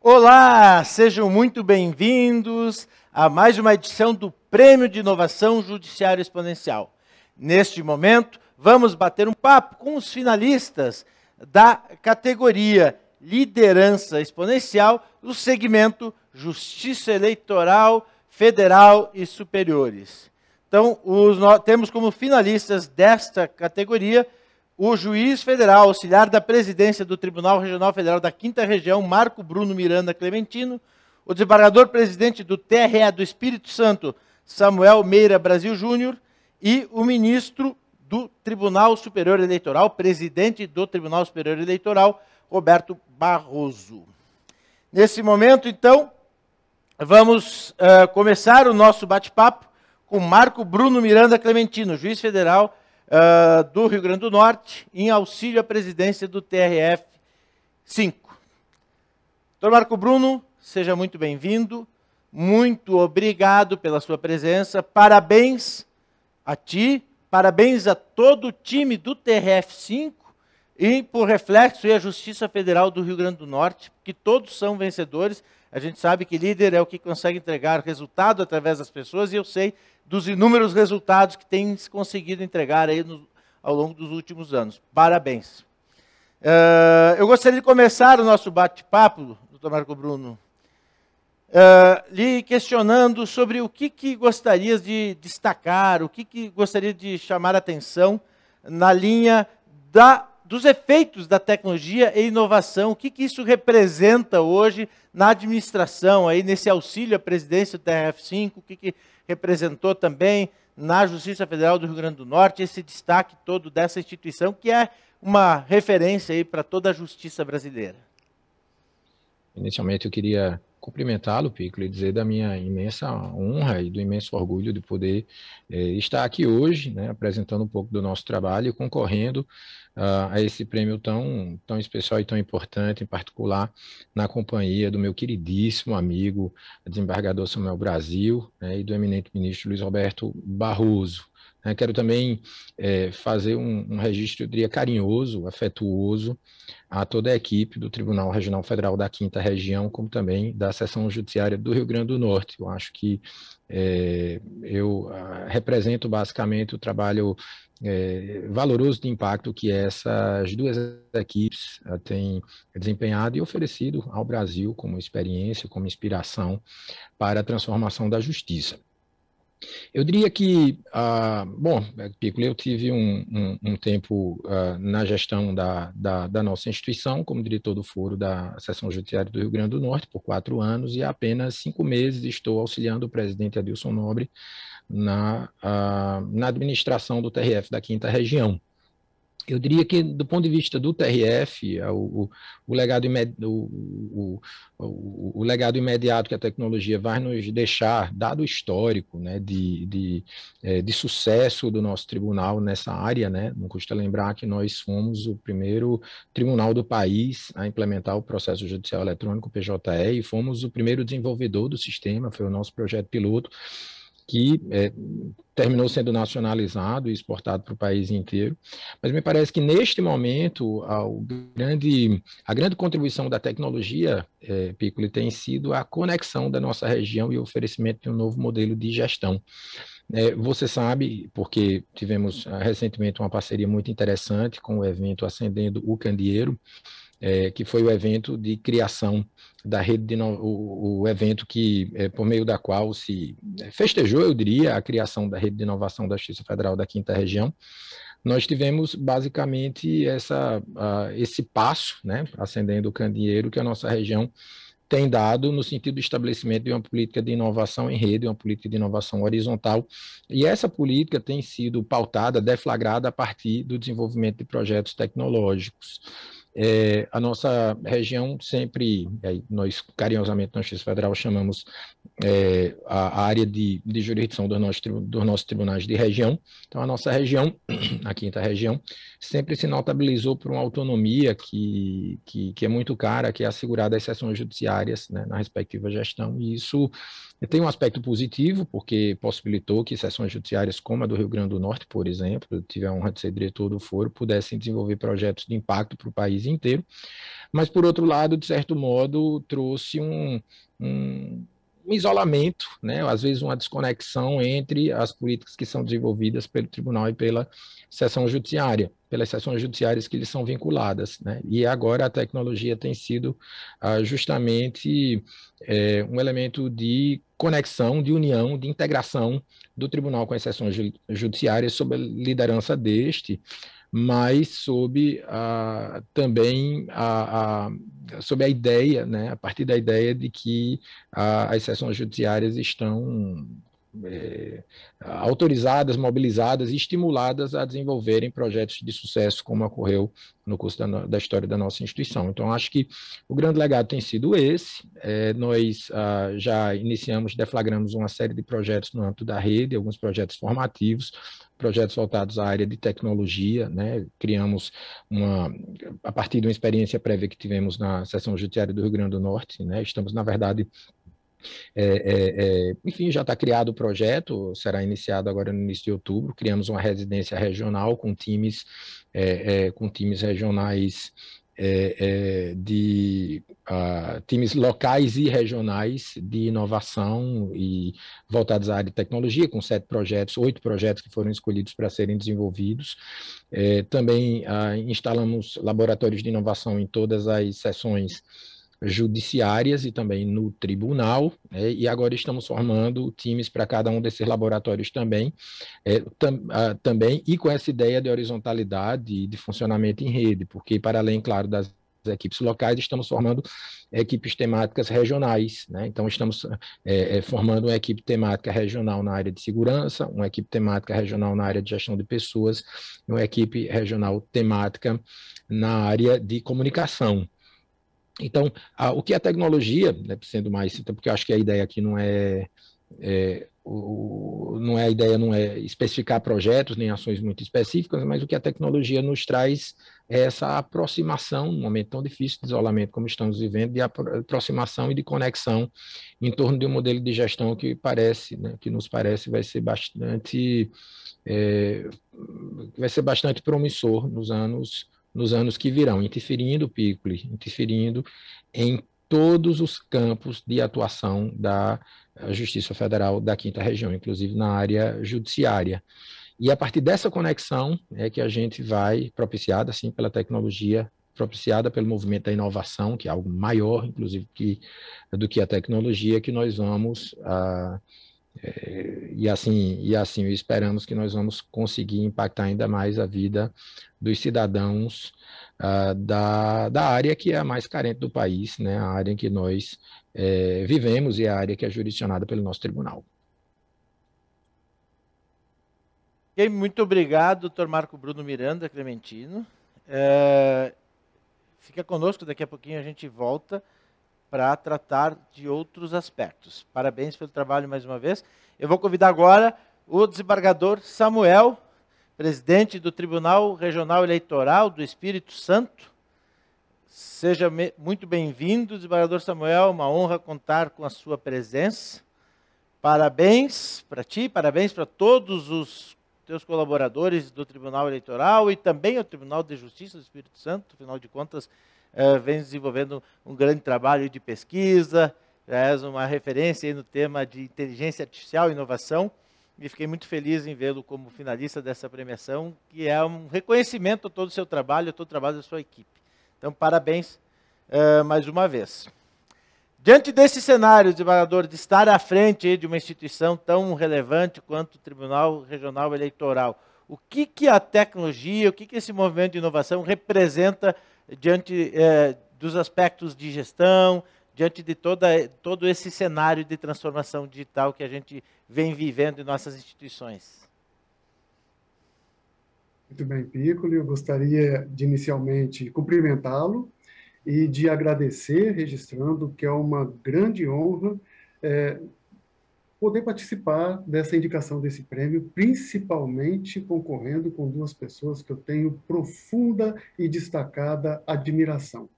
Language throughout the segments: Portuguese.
Olá, sejam muito bem-vindos a mais uma edição do Prêmio de Inovação Judiciário Exponencial. Neste momento, vamos bater um papo com os finalistas da categoria Liderança Exponencial do segmento Justiça Eleitoral, Federal e Superiores. Então, temos como finalistas desta categoria o juiz federal, auxiliar da presidência do Tribunal Regional Federal da 5ª Região, Marco Bruno Miranda Clementino, o desembargador-presidente do TRE do Espírito Santo, Samuel Meira Brasil Júnior, e o ministro do Tribunal Superior Eleitoral, presidente do Tribunal Superior Eleitoral, Roberto Barroso. Nesse momento, então, vamos começar o nosso bate-papo com Marco Bruno Miranda Clementino, juiz federal do Rio Grande do Norte, em auxílio à presidência do TRF5. Doutor Marco Bruno, seja muito bem-vindo, muito obrigado pela sua presença, parabéns a ti, parabéns a todo o time do TRF5 e, por reflexo, a Justiça Federal do Rio Grande do Norte, que todos são vencedores. A gente sabe que líder é o que consegue entregar resultado através das pessoas, e eu sei dos inúmeros resultados que tem conseguido entregar aí ao longo dos últimos anos. Parabéns. Eu gostaria de começar o nosso bate-papo, doutor Marco Bruno, lhe questionando sobre o que gostarias de destacar, o que gostaria de chamar a atenção na linha dos efeitos da tecnologia e inovação, o que isso representa hoje na administração, aí, nesse auxílio à presidência do TRF5, o que representou também na Justiça Federal do Rio Grande do Norte, esse destaque todo dessa instituição, que é uma referência aí para toda a justiça brasileira. Inicialmente eu queria cumprimentá-lo, Piccolo, e dizer da minha imensa honra e do imenso orgulho de poder estar aqui hoje, né, apresentando um pouco do nosso trabalho e concorrendo a esse prêmio tão especial e tão importante, em particular na companhia do meu queridíssimo amigo, desembargador Samuel Brasil, né, e do eminente ministro Luiz Roberto Barroso. Quero também fazer um registro, eu diria, carinhoso, afetuoso, a toda a equipe do Tribunal Regional Federal da 5ª Região, como também da Seção Judiciária do Rio Grande do Norte. Eu acho que eu represento basicamente o trabalho valoroso de impacto que essas duas equipes têm desempenhado e oferecido ao Brasil como experiência, como inspiração para a transformação da justiça. Eu diria que, bom, Piccolo, eu tive um tempo na gestão da nossa instituição, como diretor do foro da Seção Judiciária do Rio Grande do Norte, por 4 anos, e há apenas 5 meses estou auxiliando o presidente Adilson Nobre na administração do TRF da 5ª Região. Eu diria que, do ponto de vista do TRF, o legado imediato que a tecnologia vai nos deixar, dado o histórico, né, de sucesso do nosso tribunal nessa área, né, não custa lembrar que nós fomos o primeiro tribunal do país a implementar o processo judicial eletrônico, PJE, e fomos o primeiro desenvolvedor do sistema, foi o nosso projeto piloto, que terminou sendo nacionalizado e exportado para o país inteiro. Mas me parece que, neste momento, a grande contribuição da tecnologia, Piccolo, tem sido a conexão da nossa região e o oferecimento de um novo modelo de gestão. Você sabe, porque tivemos recentemente uma parceria muito interessante com o evento Acendendo o Candeeiro, que foi o evento de criação da rede, o evento que, por meio da qual se festejou, eu diria, a criação da rede de inovação da Justiça Federal da 5ª Região. Nós tivemos, basicamente, esse passo, né, acendendo o candeeiro, que a nossa região tem dado no sentido do estabelecimento de uma política de inovação em rede, uma política de inovação horizontal, e essa política tem sido pautada, deflagrada a partir do desenvolvimento de projetos tecnológicos. A nossa região sempre, nós carinhosamente na Justiça Federal chamamos a área de jurisdição dos nossos tribunais de região. Então, a nossa região, a 5ª Região, sempre se notabilizou por uma autonomia que é muito cara, que é assegurada às seções judiciárias, né, na respectiva gestão, e isso tem um aspecto positivo, porque possibilitou que seções judiciárias como a do Rio Grande do Norte, por exemplo, eu tive a honra de ser diretor do foro, pudessem desenvolver projetos de impacto para o país país inteiro, mas, por outro lado, de certo modo, trouxe um isolamento, né? Às vezes uma desconexão entre as políticas que são desenvolvidas pelo tribunal e pela seção judiciária, pelas seções judiciárias que lhes são vinculadas, né? E agora a tecnologia tem sido justamente um elemento de conexão, de união, de integração do tribunal com as seções judiciárias sob a liderança deste, mas sob também sob a ideia, né, a partir da ideia de que as seções judiciárias estão autorizadas, mobilizadas e estimuladas a desenvolverem projetos de sucesso, como ocorreu no curso da história da nossa instituição. Então, acho que o grande legado tem sido esse. Nós já iniciamos, deflagramos uma série de projetos no âmbito da rede, alguns projetos formativos, projetos voltados à área de tecnologia, né? Criamos a partir de uma experiência prévia que tivemos na seção judiciária do Rio Grande do Norte, né? Estamos, na verdade, enfim, já está criado o projeto, será iniciado agora no início de outubro. Criamos uma residência regional com times regionais, times locais e regionais de inovação e voltados à área de tecnologia, com 8 projetos que foram escolhidos para serem desenvolvidos. Também instalamos laboratórios de inovação em todas as seções judiciárias e também no tribunal, né? E agora estamos formando times para cada um desses laboratórios também, também, e com essa ideia de horizontalidade e de funcionamento em rede, porque para além, claro, das equipes locais, estamos formando equipes temáticas regionais, né? Então, estamos formando uma equipe temática regional na área de segurança, uma equipe temática regional na área de gestão de pessoas, e uma equipe regional temática na área de comunicação. Então, o que a tecnologia, né, sendo mais, porque eu acho que a ideia aqui não é a ideia não é especificar projetos nem ações muito específicas, mas o que a tecnologia nos traz é essa aproximação, num momento tão difícil de isolamento como estamos vivendo, de aproximação e de conexão em torno de um modelo de gestão que parece, né, que nos parece vai ser bastante promissor nos anos que virão, interferindo em todos os campos de atuação da Justiça Federal da Quinta Região, inclusive na área judiciária. E a partir dessa conexão é que a gente vai, propiciada assim pela tecnologia, propiciada pelo movimento da inovação, que é algo maior, inclusive, do que a tecnologia, que nós vamos... E assim esperamos que nós vamos conseguir impactar ainda mais a vida dos cidadãos da área que é a mais carente do país, né? A área em que nós vivemos e a área que é jurisdicionada pelo nosso tribunal. Okay, muito obrigado, doutor Marco Bruno Miranda Clementino. Fica conosco, daqui a pouquinho a gente volta para tratar de outros aspectos. Parabéns pelo trabalho mais uma vez. Eu vou convidar agora o desembargador Samuel, presidente do Tribunal Regional Eleitoral do Espírito Santo. Seja muito bem-vindo, desembargador Samuel, uma honra contar com a sua presença. Parabéns para ti, parabéns para todos os teus colaboradores do Tribunal Eleitoral e também ao Tribunal de Justiça do Espírito Santo, afinal de contas, vem desenvolvendo um grande trabalho de pesquisa, és uma referência aí no tema de inteligência artificial e inovação, e fiquei muito feliz em vê-lo como finalista dessa premiação, que é um reconhecimento a todo o seu trabalho, a todo o trabalho da sua equipe. Então, parabéns mais uma vez. Diante desse cenário, desembargador, de estar à frente de uma instituição tão relevante quanto o Tribunal Regional Eleitoral, o que a tecnologia, o que esse movimento de inovação representa diante dos aspectos de gestão, diante de todo esse cenário de transformação digital que a gente vem vivendo em nossas instituições? Muito bem, Piccoli, eu gostaria de inicialmente cumprimentá-lo e de agradecer, registrando que é uma grande honra poder participar dessa indicação desse prêmio, principalmente concorrendo com duas pessoas que eu tenho profunda e destacada admiração.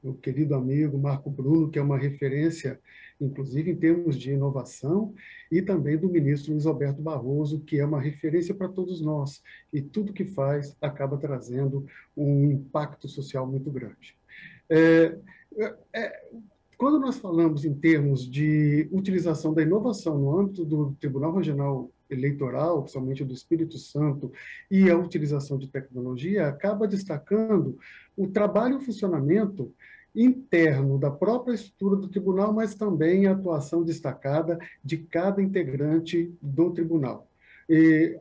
o querido amigo Marco Bruno, que é uma referência, inclusive em termos de inovação, e também do ministro Luiz Alberto Barroso, que é uma referência para todos nós, e tudo que faz acaba trazendo um impacto social muito grande. É, Quando nós falamos em termos de utilização da inovação no âmbito do Tribunal Regional Eleitoral, principalmente do Espírito Santo, e a utilização de tecnologia, acaba destacando o trabalho e o funcionamento interno da própria estrutura do tribunal, mas também a atuação destacada de cada integrante do tribunal.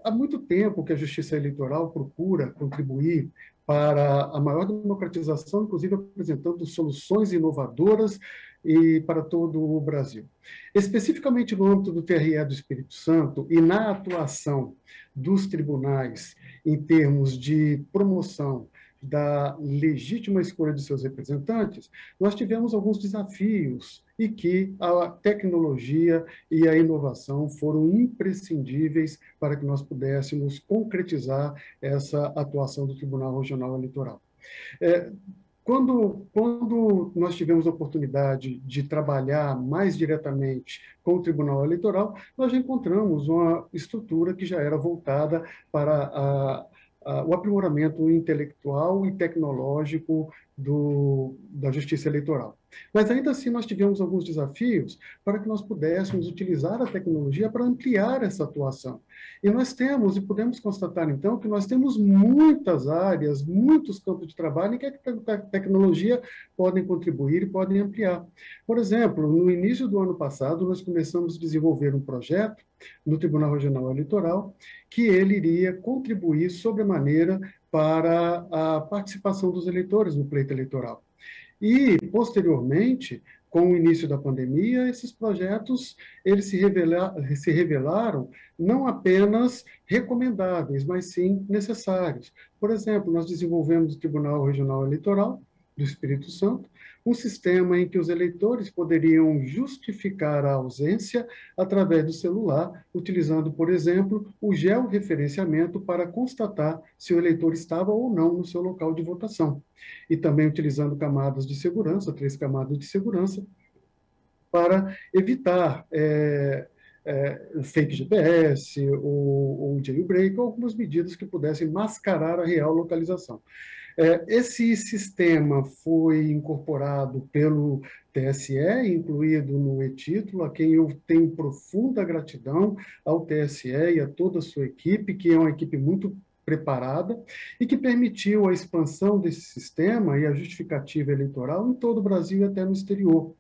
Há muito tempo que a Justiça Eleitoral procura contribuir para a maior democratização, inclusive apresentando soluções inovadoras e para todo o Brasil. Especificamente no âmbito do TRE do Espírito Santo e na atuação dos tribunais em termos de promoção da legítima escolha de seus representantes, nós tivemos alguns desafios e que a tecnologia e a inovação foram imprescindíveis para que nós pudéssemos concretizar essa atuação do Tribunal Regional Eleitoral. Quando nós tivemos a oportunidade de trabalhar mais diretamente com o Tribunal Eleitoral, nós já encontramos uma estrutura que já era voltada para o aprimoramento intelectual e tecnológico da Justiça Eleitoral. Mas ainda assim nós tivemos alguns desafios para que nós pudéssemos utilizar a tecnologia para ampliar essa atuação. E nós temos, e podemos constatar então, que nós temos muitas áreas, muitos campos de trabalho em que a tecnologia podem contribuir e podem ampliar. Por exemplo, no início do ano passado, nós começamos a desenvolver um projeto no Tribunal Regional Eleitoral que ele iria contribuir sobremaneira para a participação dos eleitores no pleito eleitoral. E, posteriormente, com o início da pandemia, esses projetos eles se revelaram não apenas recomendáveis, mas sim necessários. Por exemplo, nós desenvolvemos no Tribunal Regional Eleitoral do Espírito Santo um sistema em que os eleitores poderiam justificar a ausência através do celular, utilizando, por exemplo, o georreferenciamento para constatar se o eleitor estava ou não no seu local de votação. E também utilizando camadas de segurança, 3 camadas de segurança, para evitar fake GPS ou jailbreak, ou algumas medidas que pudessem mascarar a real localização. Esse sistema foi incorporado pelo TSE, incluído no e-título, a quem eu tenho profunda gratidão ao TSE e a toda a sua equipe, que é uma equipe muito preparada e que permitiu a expansão desse sistema e a justificativa eleitoral em todo o Brasil e até no exterior.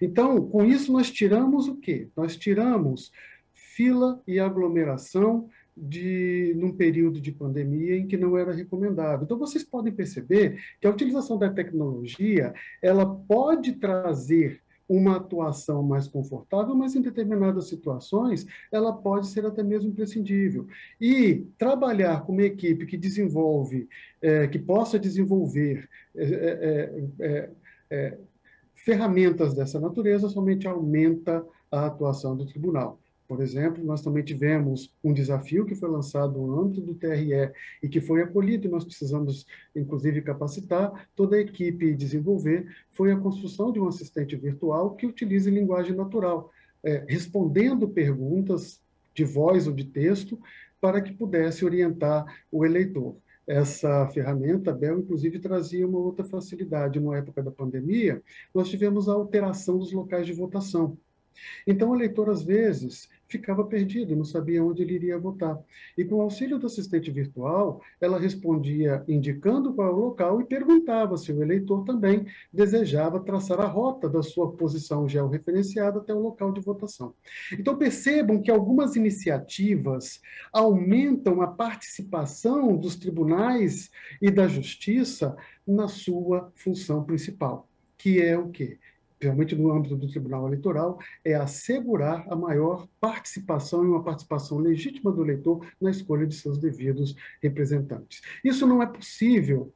Então, com isso, nós tiramos o quê? Nós tiramos fila e aglomeração num período de pandemia em que não era recomendável. Então, vocês podem perceber que a utilização da tecnologia, ela pode trazer uma atuação mais confortável, mas em determinadas situações ela pode ser até mesmo imprescindível. E trabalhar com uma equipe que desenvolve, que possa desenvolver ferramentas dessa natureza somente aumenta a atuação do tribunal. Por exemplo, nós também tivemos um desafio que foi lançado no âmbito do TRE e que foi acolhido, e nós precisamos, inclusive, capacitar toda a equipe e desenvolver, foi a construção de um assistente virtual que utilize linguagem natural, respondendo perguntas de voz ou de texto, para que pudesse orientar o eleitor. Essa ferramenta, a Bel, inclusive, trazia uma outra facilidade. Na época da pandemia, nós tivemos a alteração dos locais de votação. Então, o eleitor, às vezes, ficava perdido, não sabia onde ele iria votar. E, com o auxílio do assistente virtual, ela respondia indicando qual é o local e perguntava se o eleitor também desejava traçar a rota da sua posição georreferenciada até o local de votação. Então, percebam que algumas iniciativas aumentam a participação dos tribunais e da justiça na sua função principal, que é o quê? Realmente no âmbito do Tribunal Eleitoral, é assegurar a maior participação e uma participação legítima do eleitor na escolha de seus devidos representantes. Isso não é possível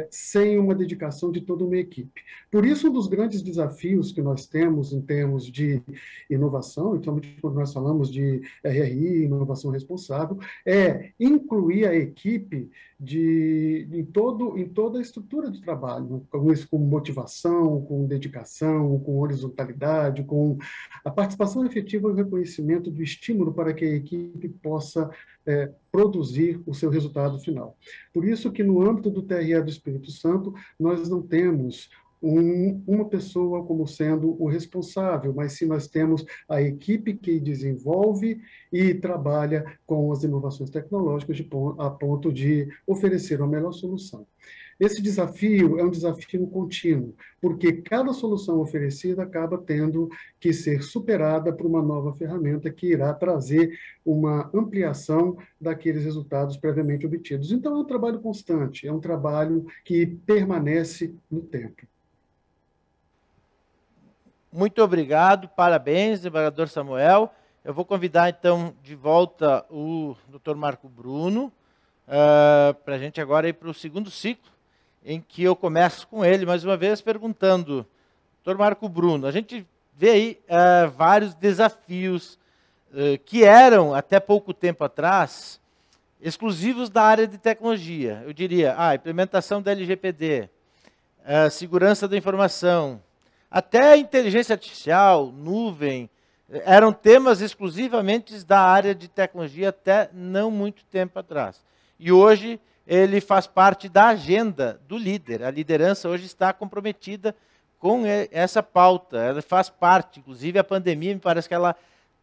sem uma dedicação de toda uma equipe. Por isso, um dos grandes desafios que nós temos em termos de inovação, principalmente quando nós falamos de RRI, inovação responsável, é incluir a equipe em toda a estrutura de trabalho, com motivação, com dedicação, com horizontalidade, com a participação efetiva e o reconhecimento do estímulo para que a equipe possa produzir o seu resultado final. Por isso que no âmbito do TRE do Espírito Santo, nós não temos uma pessoa como sendo o responsável, mas sim nós temos a equipe que desenvolve e trabalha com as inovações tecnológicas a ponto de oferecer a melhor solução. Esse desafio é um desafio contínuo, porque cada solução oferecida acaba tendo que ser superada por uma nova ferramenta que irá trazer uma ampliação daqueles resultados previamente obtidos. Então, é um trabalho constante, é um trabalho que permanece no tempo. Muito obrigado, parabéns, desembargador Samuel. Eu vou convidar, então, de volta o Dr. Marco Bruno, para a gente agora ir para o segundo ciclo, em que eu começo com ele, mais uma vez, perguntando, Dr. Marco Bruno, a gente vê aí vários desafios que eram, até pouco tempo atrás, exclusivos da área de tecnologia. Eu diria, a implementação da LGPD, segurança da informação, até inteligência artificial, nuvem, eram temas exclusivamente da área de tecnologia até não muito tempo atrás. E hoje ele faz parte da agenda do líder. A liderança hoje está comprometida com essa pauta. Ela faz parte, inclusive a pandemia, me parece que ela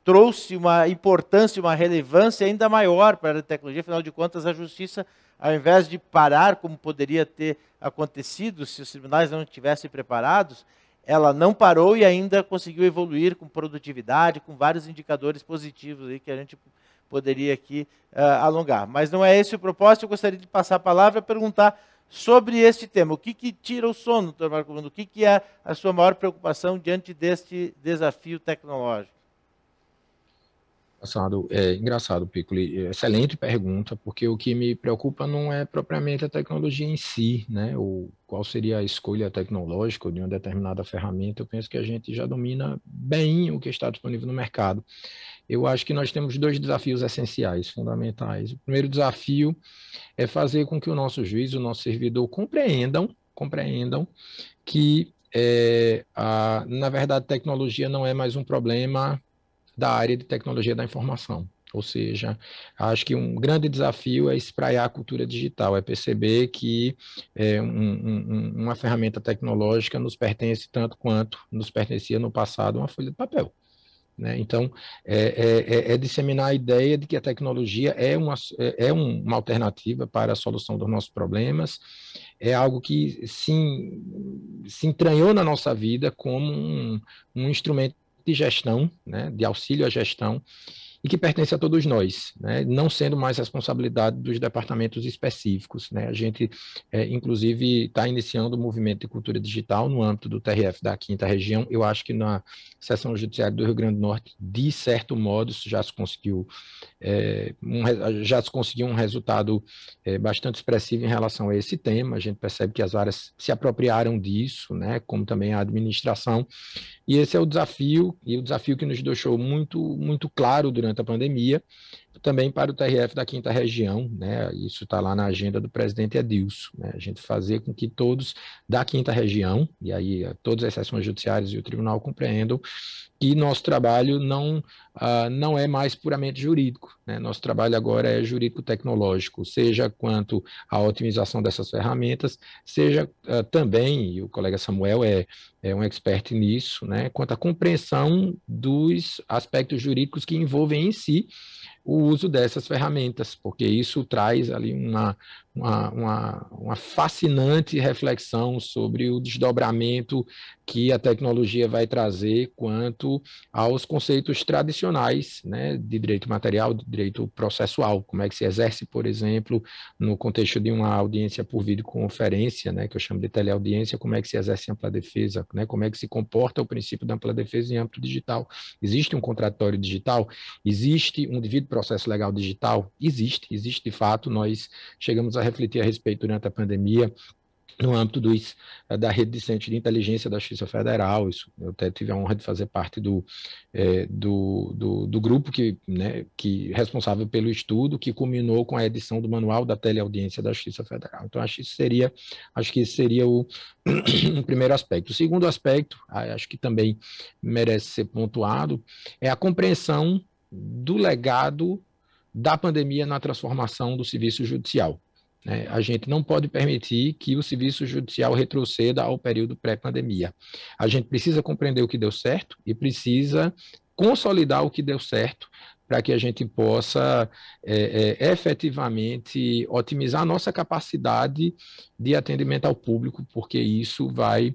trouxe uma importância, uma relevância ainda maior para a tecnologia. Afinal de contas, a justiça, ao invés de parar, como poderia ter acontecido se os tribunais não estivessem preparados, ela não parou e ainda conseguiu evoluir com produtividade, com vários indicadores positivos aí que a gente poderia aqui alongar. Mas não é esse o propósito, eu gostaria de passar a palavra e perguntar sobre este tema. O que tira o sono, doutor Marco Bruno? O que é a sua maior preocupação diante deste desafio tecnológico? Engraçado, Piccoli. Excelente pergunta, porque o que me preocupa não é propriamente a tecnologia em si, né? Qual seria a escolha tecnológica de uma determinada ferramenta. Eu penso que a gente já domina bem o que está disponível no mercado. Eu acho que nós temos dois desafios essenciais, fundamentais. O primeiro desafio é fazer com que o nosso juiz, o nosso servidor, compreendam que, na verdade, tecnologia não é mais um problema da área de tecnologia da informação. Ou seja, acho que um grande desafio é espraiar a cultura digital, é perceber que uma ferramenta tecnológica nos pertence tanto quanto nos pertencia no passado uma folha de papel. Né? Então, disseminar a ideia de que a tecnologia é uma alternativa para a solução dos nossos problemas, é algo que se entranhou na nossa vida como um instrumento de gestão, né, de auxílio à gestão, e que pertence a todos nós, né, não sendo mais responsabilidade dos departamentos específicos. Né. A gente, inclusive, está iniciando o movimento de cultura digital no âmbito do TRF da 5ª Região. Eu acho que na Seção Judiciária do Rio Grande do Norte, de certo modo, já se conseguiu um resultado bastante expressivo em relação a esse tema. A gente percebe que as áreas se apropriaram disso, né, como também a administração, e esse é o desafio, e o desafio que nos deixou muito, muito claro durante a pandemia, também para o TRF da 5ª Região, né? Isso está lá na agenda do presidente Edilson, né? A gente fazer com que todos da 5ª Região, e aí todas as seções judiciárias e o tribunal compreendam que nosso trabalho não é mais puramente jurídico, né? Nosso trabalho agora é jurídico-tecnológico, seja quanto à otimização dessas ferramentas, seja também, e o colega Samuel é um expert nisso, né? Quanto à compreensão dos aspectos jurídicos que envolvem em si o uso dessas ferramentas, porque isso traz ali uma fascinante reflexão sobre o desdobramento que a tecnologia vai trazer quanto aos conceitos tradicionais, né, de direito material, de direito processual, como é que se exerce, por exemplo, no contexto de uma audiência por videoconferência, né, que eu chamo de teleaudiência, como é que se exerce ampla defesa, né, como é que se comporta o princípio da ampla defesa em âmbito digital. Existe um contraditório digital? Existe um devido processo legal digital? Existe de fato. Nós chegamos a refletir a respeito durante a pandemia, no âmbito da rede de centros de inteligência da Justiça Federal. Isso, eu até tive a honra de fazer parte do grupo que responsável pelo estudo, que culminou com a edição do Manual da Teleaudiência da Justiça Federal. Então, acho que esse seria o um primeiro aspecto. O segundo aspecto, acho que também merece ser pontuado, é a compreensão do legado da pandemia na transformação do serviço judicial. A gente não pode permitir que o serviço judicial retroceda ao período pré-pandemia. A gente precisa compreender o que deu certo e precisa consolidar o que deu certo para que a gente possa efetivamente otimizar a nossa capacidade de atendimento ao público, porque isso vai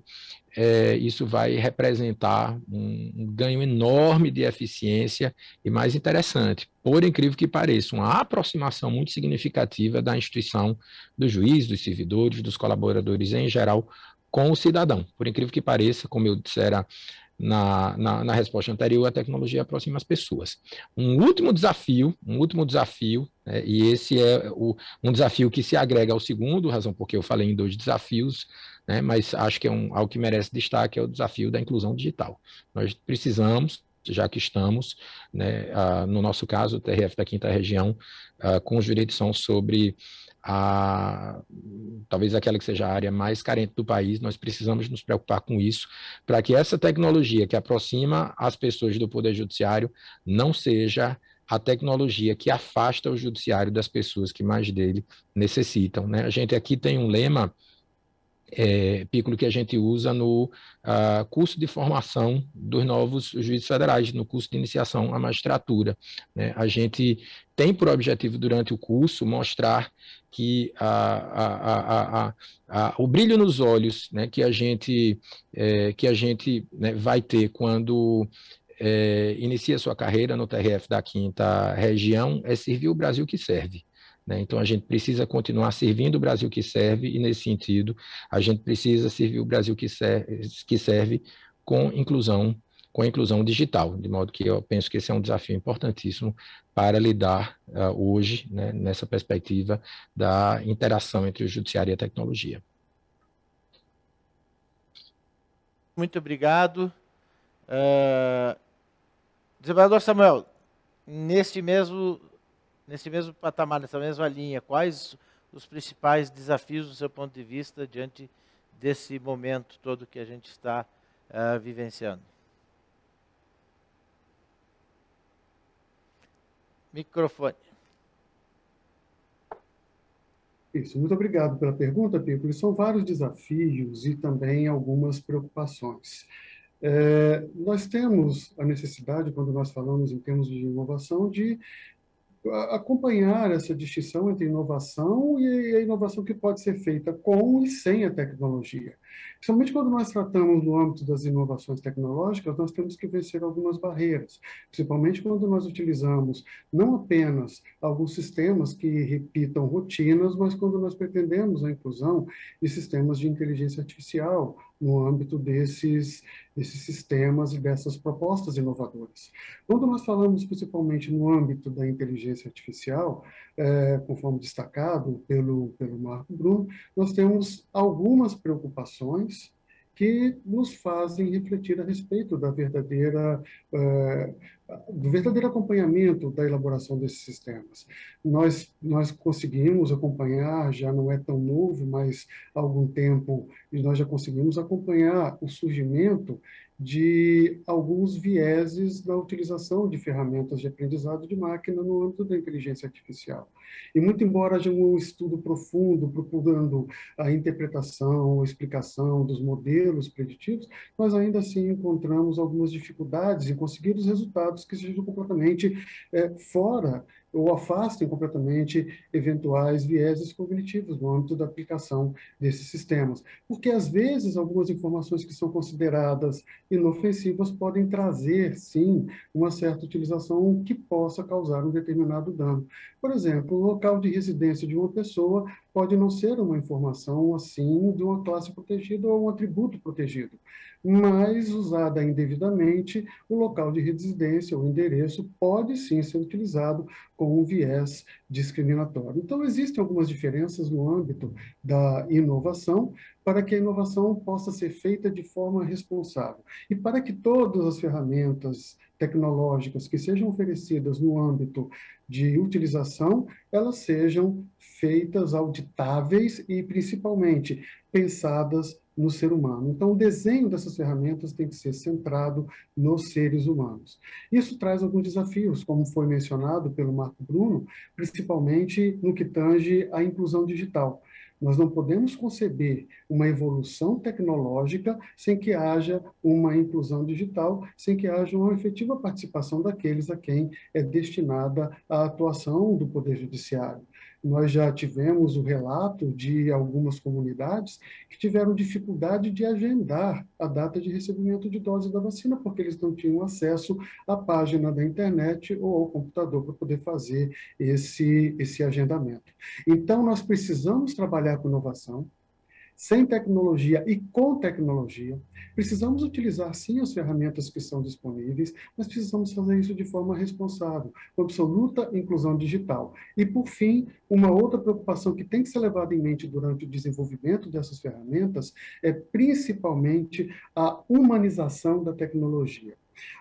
representar um ganho enorme de eficiência e, mais interessante, por incrível que pareça, uma aproximação muito significativa da instituição do juiz, dos servidores, dos colaboradores em geral, com o cidadão. Por incrível que pareça, como eu dissera na resposta anterior, a tecnologia aproxima as pessoas. Um último desafio, e esse é um desafio que se agrega ao segundo, razão porque eu falei em 2 desafios, mas acho que é algo que merece destaque, é o desafio da inclusão digital. Nós precisamos, já que estamos, no nosso caso, o TRF da 5ª Região, com jurisdição sobre talvez aquela que seja a área mais carente do país, nós precisamos nos preocupar com isso, para que essa tecnologia que aproxima as pessoas do Poder Judiciário não seja a tecnologia que afasta o Judiciário das pessoas que mais dele necessitam. A gente aqui tem um lema, Piccolo, que a gente usa no curso de formação dos novos juízes federais, no curso de iniciação à magistratura. A gente tem por objetivo, durante o curso, mostrar que o brilho nos olhos que a gente vai ter quando inicia sua carreira no TRF da 5ª Região é servir o Brasil que serve. Então, a gente precisa continuar servindo o Brasil que serve, e, nesse sentido, a gente precisa servir o Brasil que serve com inclusão digital, de modo que eu penso que esse é um desafio importantíssimo para lidar hoje, nessa perspectiva da interação entre o judiciário e a tecnologia. Muito obrigado. Desembargador Samuel, nesse mesmo patamar, nessa mesma linha, quais os principais desafios do seu ponto de vista diante desse momento todo que a gente está vivenciando? Microfone. Isso, muito obrigado pela pergunta, Piccolo. São vários desafios e também algumas preocupações. Nós temos a necessidade, quando nós falamos em termos de inovação, de acompanhar essa distinção entre inovação e a inovação que pode ser feita com e sem a tecnologia. Principalmente quando nós tratamos no âmbito das inovações tecnológicas, nós temos que vencer algumas barreiras, principalmente quando nós utilizamos não apenas alguns sistemas que repitam rotinas, mas quando nós pretendemos a inclusão de sistemas de inteligência artificial no âmbito desses sistemas e dessas propostas inovadoras. Quando nós falamos principalmente no âmbito da inteligência artificial, conforme destacado pelo Marco Bruno, nós temos algumas preocupações que nos fazem refletir a respeito do verdadeiro acompanhamento da elaboração desses sistemas. Nós conseguimos acompanhar, já não é tão novo, mas há algum tempo, e nós já conseguimos acompanhar o surgimento de alguns vieses da utilização de ferramentas de aprendizado de máquina no âmbito da inteligência artificial. E muito embora haja um estudo profundo procurando a interpretação, a explicação dos modelos preditivos, nós ainda assim encontramos algumas dificuldades em conseguir os resultados que sejam completamente fora ou afastem completamente eventuais vieses cognitivos no âmbito da aplicação desses sistemas. Porque, às vezes, algumas informações que são consideradas inofensivas podem trazer, sim, uma certa utilização que possa causar um determinado dano. Por exemplo, o local de residência de uma pessoa pode não ser uma informação assim de uma classe protegida ou um atributo protegido, mas usada indevidamente, o local de residência, o endereço, pode sim ser utilizado com um viés discriminatório. Então, existem algumas diferenças no âmbito da inovação, para que a inovação possa ser feita de forma responsável. E para que todas as ferramentas tecnológicas que sejam oferecidas no âmbito de utilização, elas sejam feitas auditáveis e, principalmente, pensadas no ser humano. Então, o desenho dessas ferramentas tem que ser centrado nos seres humanos. Isso traz alguns desafios, como foi mencionado pelo Marco Bruno, principalmente no que tange à inclusão digital. Nós não podemos conceber uma evolução tecnológica sem que haja uma inclusão digital, sem que haja uma efetiva participação daqueles a quem é destinada a atuação do Poder Judiciário. Nós já tivemos o relato de algumas comunidades que tiveram dificuldade de agendar a data de recebimento de dose da vacina, porque eles não tinham acesso à página da internet ou ao computador para poder fazer esse agendamento. Então, nós precisamos trabalhar com inovação, sem tecnologia e com tecnologia. Precisamos utilizar, sim, as ferramentas que são disponíveis, mas precisamos fazer isso de forma responsável, com absoluta inclusão digital. E, por fim, uma outra preocupação que tem que ser levada em mente durante o desenvolvimento dessas ferramentas é principalmente a humanização da tecnologia.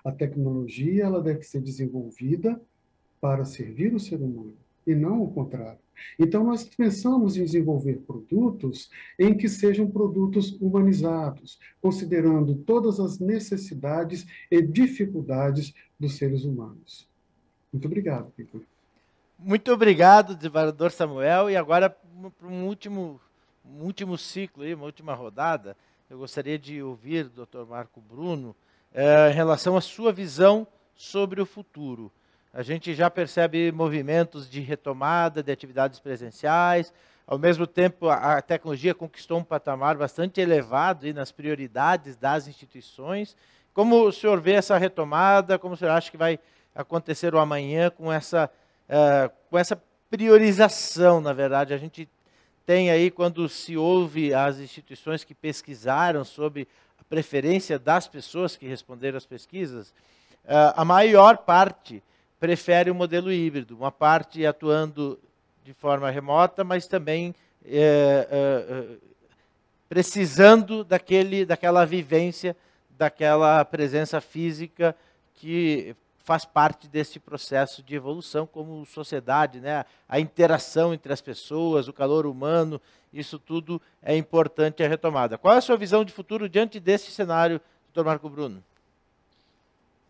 A tecnologia ela deve ser desenvolvida para servir o ser humano, e não o contrário. Então, nós pensamos em desenvolver produtos em que sejam produtos humanizados, considerando todas as necessidades e dificuldades dos seres humanos. Muito obrigado, Pico. Muito obrigado, desembargador Samuel. E agora, para um último ciclo, uma última rodada, eu gostaria de ouvir do Dr. Marco Bruno em relação à sua visão sobre o futuro. A gente já percebe movimentos de retomada de atividades presenciais, ao mesmo tempo a tecnologia conquistou um patamar bastante elevado nas prioridades das instituições. Como o senhor vê essa retomada, como o senhor acha que vai acontecer o amanhã com essa priorização, na verdade? A gente tem aí, quando se ouve as instituições que pesquisaram sobre a preferência das pessoas que responderam às pesquisas, a maior parte prefere o modelo híbrido, uma parte atuando de forma remota, mas também precisando daquela vivência, daquela presença física que faz parte desse processo de evolução como sociedade, né? A interação entre as pessoas, o calor humano, isso tudo é importante a retomada. Qual é a sua visão de futuro diante desse cenário, doutor Marco Bruno?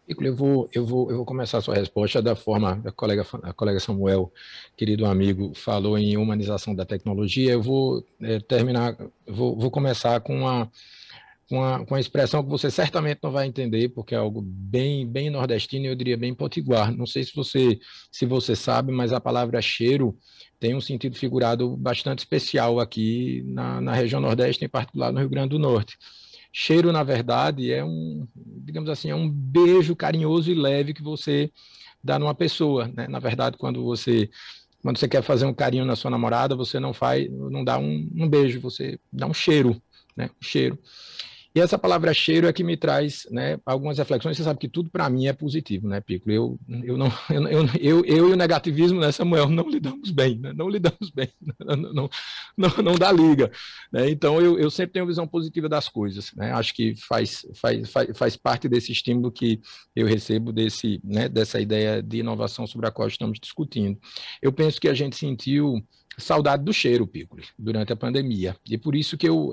Eu vou começar a sua resposta da forma a colega Samuel, querido amigo, falou em humanização da tecnologia. Eu vou vou começar com a expressão que você certamente não vai entender, porque é algo bem nordestino, e eu diria bem potiguar. Não sei se você sabe, mas a palavra cheiro tem um sentido figurado bastante especial aqui na região Nordeste, em particular no Rio Grande do Norte. Cheiro, na verdade, digamos assim, é um beijo carinhoso e leve que você dá numa pessoa, né? Na verdade, quando você quer fazer um carinho na sua namorada, você não dá um beijo, você dá um cheiro, né? Um cheiro. E essa palavra cheiro é que me traz, né, algumas reflexões. Você sabe que tudo para mim é positivo, né, Pico? Eu e o negativismo, né, Samuel, não lidamos bem, né? Não lidamos bem, não dá liga, né? Então eu sempre tenho visão positiva das coisas, né? Acho que faz parte desse estímulo que eu recebo dessa ideia de inovação sobre a qual estamos discutindo. Eu penso que a gente sentiu saudade do cheiro, Pico, durante a pandemia. E por isso que eu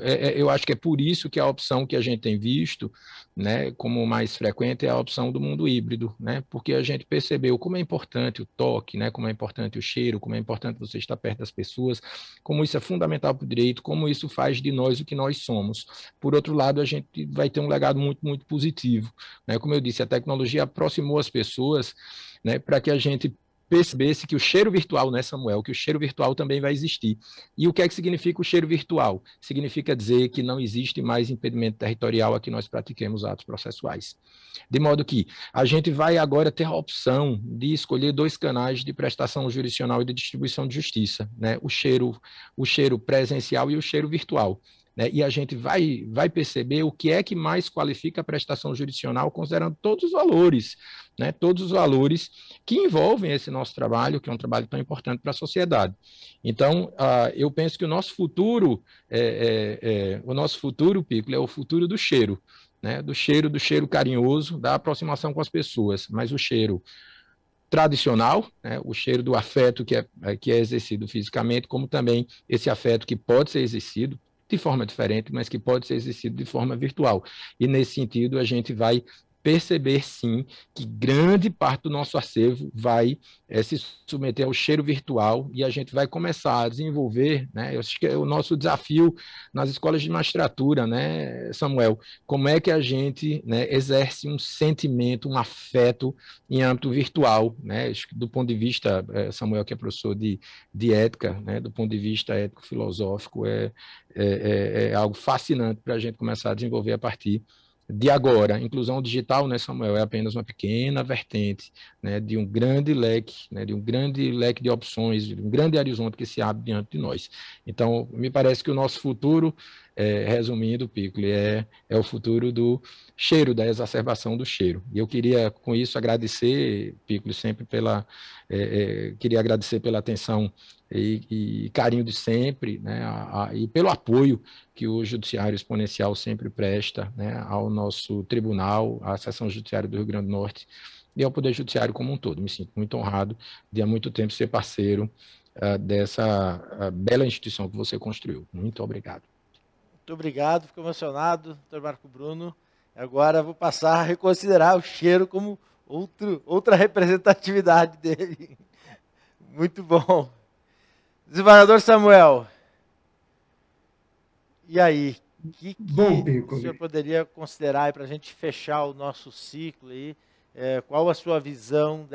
acho que é por isso que a opção que a gente tem visto, né, como mais frequente é a opção do mundo híbrido, né? Porque a gente percebeu como é importante o toque, né, como é importante o cheiro, como é importante você estar perto das pessoas, como isso é fundamental para o direito, como isso faz de nós o que nós somos. Por outro lado, a gente vai ter um legado muito positivo, né? Como eu disse, a tecnologia aproximou as pessoas, né, para que a gente percebesse que o cheiro virtual, né, Samuel, que o cheiro virtual também vai existir. E o que é que significa o cheiro virtual? Significa dizer que não existe mais impedimento territorial a que nós pratiquemos atos processuais. De modo que a gente vai agora ter a opção de escolher 2 canais de prestação jurisdicional e de distribuição de justiça, né? O cheiro presencial e o cheiro virtual. Né? E a gente vai perceber o que é que mais qualifica a prestação jurisdicional, considerando todos os valores, né? Todos os valores que envolvem esse nosso trabalho, que é um trabalho tão importante para a sociedade. Então, eu penso que o nosso futuro, Piccolo, é o futuro do cheiro, né? Do cheiro carinhoso, da aproximação com as pessoas, mas o cheiro tradicional, né? O cheiro do afeto que é exercido fisicamente, como também esse afeto que pode ser exercido de forma diferente, mas que pode ser exercido de forma virtual. E, nesse sentido, a gente vai perceber, sim, que grande parte do nosso acervo vai se submeter ao cheiro virtual e a gente vai começar a desenvolver, né? Eu acho que é o nosso desafio nas escolas de magistratura, né, Samuel? Como é que a gente, né, exerce um sentimento, um afeto em âmbito virtual, né? Do ponto de vista, Samuel, que é professor de ética, né? Do ponto de vista ético-filosófico, é algo fascinante para a gente começar a desenvolver a partir de agora. Inclusão digital, né, Samuel, é apenas uma pequena vertente, né, de um grande leque, né, de opções, de um grande horizonte que se abre diante de nós. Então, me parece que o nosso futuro, resumindo, Piccolo, é o futuro do cheiro, da exacerbação do cheiro. E eu queria, com isso, agradecer, Piccolo, sempre queria agradecer pela atenção e carinho de sempre, né, e pelo apoio que o Judiciário Exponencial sempre presta, né, ao nosso tribunal, à Seção Judiciária do Rio Grande do Norte e ao Poder Judiciário como um todo. Me sinto muito honrado de há muito tempo ser parceiro dessa bela instituição que você construiu. Muito obrigado. Muito obrigado, fico emocionado, doutor Marco Bruno. Agora vou passar a reconsiderar o cheiro como outra representatividade dele. Muito bom. Desembargador Samuel, e aí, Bom, o senhor poderia considerar para a gente fechar o nosso ciclo aí? Qual a sua visão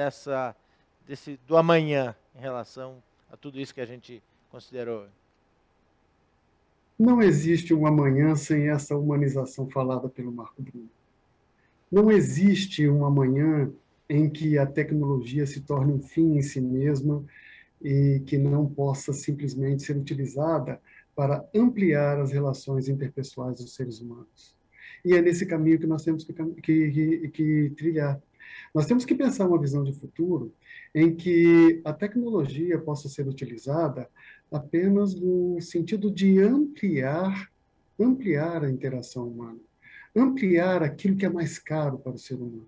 do amanhã em relação a tudo isso que a gente considerou? Não existe um amanhã sem essa humanização falada pelo Marco Bruno. Não existe um amanhã em que a tecnologia se torne um fim em si mesma e que não possa simplesmente ser utilizada para ampliar as relações interpessoais dos seres humanos. E é nesse caminho que nós temos que trilhar. Nós temos que pensar uma visão de futuro em que a tecnologia possa ser utilizada apenas no sentido de ampliar a interação humana, ampliar aquilo que é mais caro para o ser humano.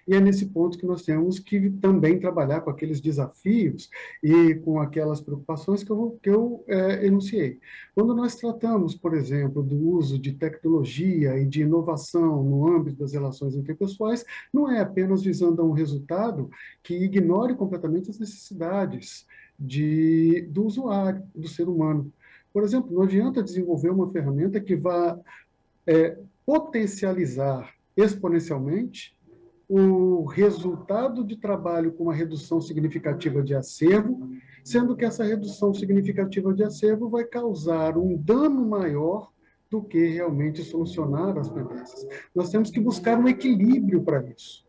E é nesse ponto que nós temos que também trabalhar com aqueles desafios e com aquelas preocupações que eu enunciei. Quando nós tratamos, por exemplo, do uso de tecnologia e de inovação no âmbito das relações interpessoais, não é apenas visando a um resultado que ignore completamente as necessidades do usuário, do ser humano. Por exemplo, não adianta desenvolver uma ferramenta que vá potencializar exponencialmente o resultado de trabalho com uma redução significativa de acervo, sendo que essa redução significativa de acervo vai causar um dano maior do que realmente solucionar as pendências. Nós temos que buscar um equilíbrio para isso.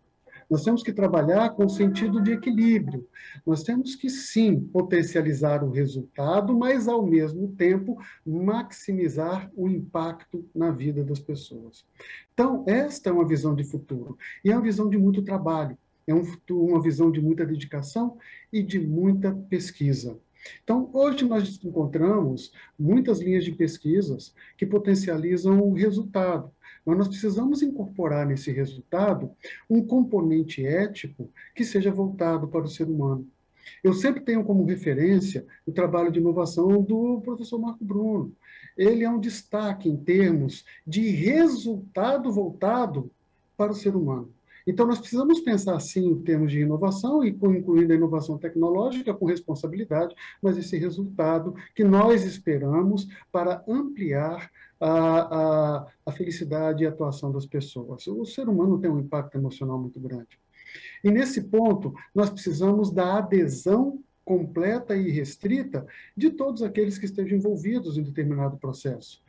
Nós temos que trabalhar com o sentido de equilíbrio. Nós temos que, sim, potencializar o resultado, mas, ao mesmo tempo, maximizar o impacto na vida das pessoas. Então, esta é uma visão de futuro. E é uma visão de muito trabalho. É uma visão de muita dedicação e de muita pesquisa. Então, hoje nós encontramos muitas linhas de pesquisas que potencializam o resultado, mas nós precisamos incorporar nesse resultado um componente ético que seja voltado para o ser humano. Eu sempre tenho como referência o trabalho de inovação do professor Marco Bruno. Ele é um destaque em termos de resultado voltado para o ser humano. Então, nós precisamos pensar, sim, em termos de inovação, e incluindo a inovação tecnológica com responsabilidade, mas esse resultado que nós esperamos para ampliar a felicidade e a atuação das pessoas. O ser humano tem um impacto emocional muito grande. E nesse ponto, nós precisamos da adesão completa e restrita de todos aqueles que estejam envolvidos em determinado processo.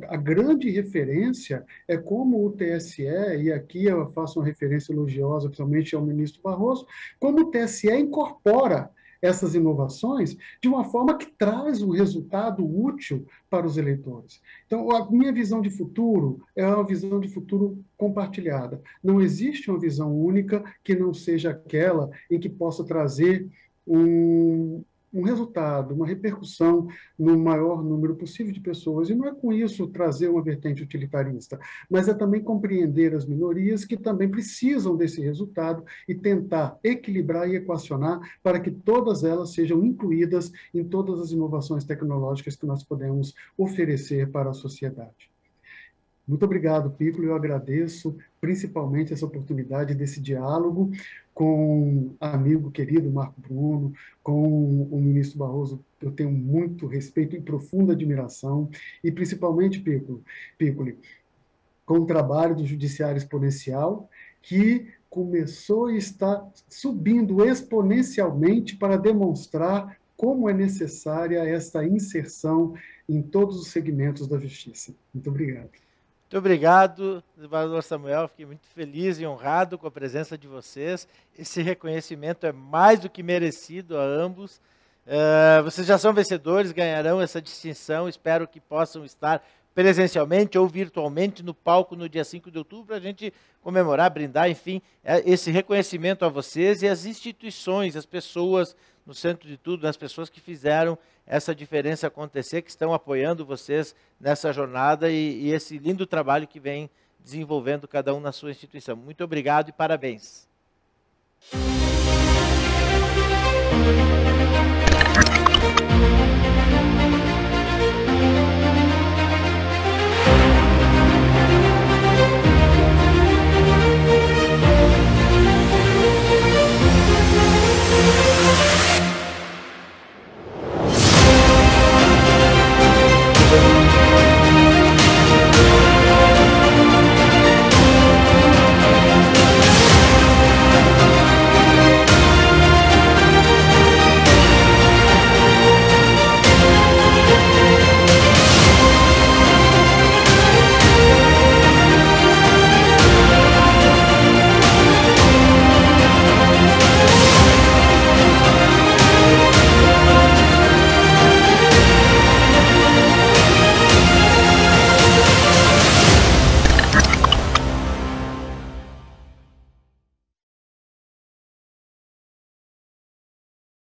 A grande referência é como o TSE, e aqui eu faço uma referência elogiosa, principalmente ao ministro Barroso, como o TSE incorpora essas inovações de uma forma que traz um resultado útil para os eleitores. Então, a minha visão de futuro é uma visão de futuro compartilhada. Não existe uma visão única que não seja aquela em que possa trazer um resultado, uma repercussão no maior número possível de pessoas. E não é com isso trazer uma vertente utilitarista, mas é também compreender as minorias que também precisam desse resultado e tentar equilibrar e equacionar para que todas elas sejam incluídas em todas as inovações tecnológicas que nós podemos oferecer para a sociedade. Muito obrigado, Piccolo. Eu agradeço principalmente essa oportunidade desse diálogo com o amigo querido Marco Bruno, com o ministro Barroso. Eu tenho muito respeito e profunda admiração, e principalmente, Piccolo, com o trabalho do Judiciário Exponencial, que começou e está subindo exponencialmente para demonstrar como é necessária essa inserção em todos os segmentos da justiça. Muito obrigado. Muito obrigado, desembargador Samuel. Fiquei muito feliz e honrado com a presença de vocês. Esse reconhecimento é mais do que merecido a ambos. Vocês já são vencedores, ganharão essa distinção. Espero que possam estar presencialmente ou virtualmente no palco no dia 5 de outubro, para a gente comemorar, brindar, enfim, esse reconhecimento a vocês e às instituições, as pessoas no centro de tudo, as pessoas que fizeram essa diferença acontecer, que estão apoiando vocês nessa jornada e esse lindo trabalho que vem desenvolvendo cada um na sua instituição. Muito obrigado e parabéns.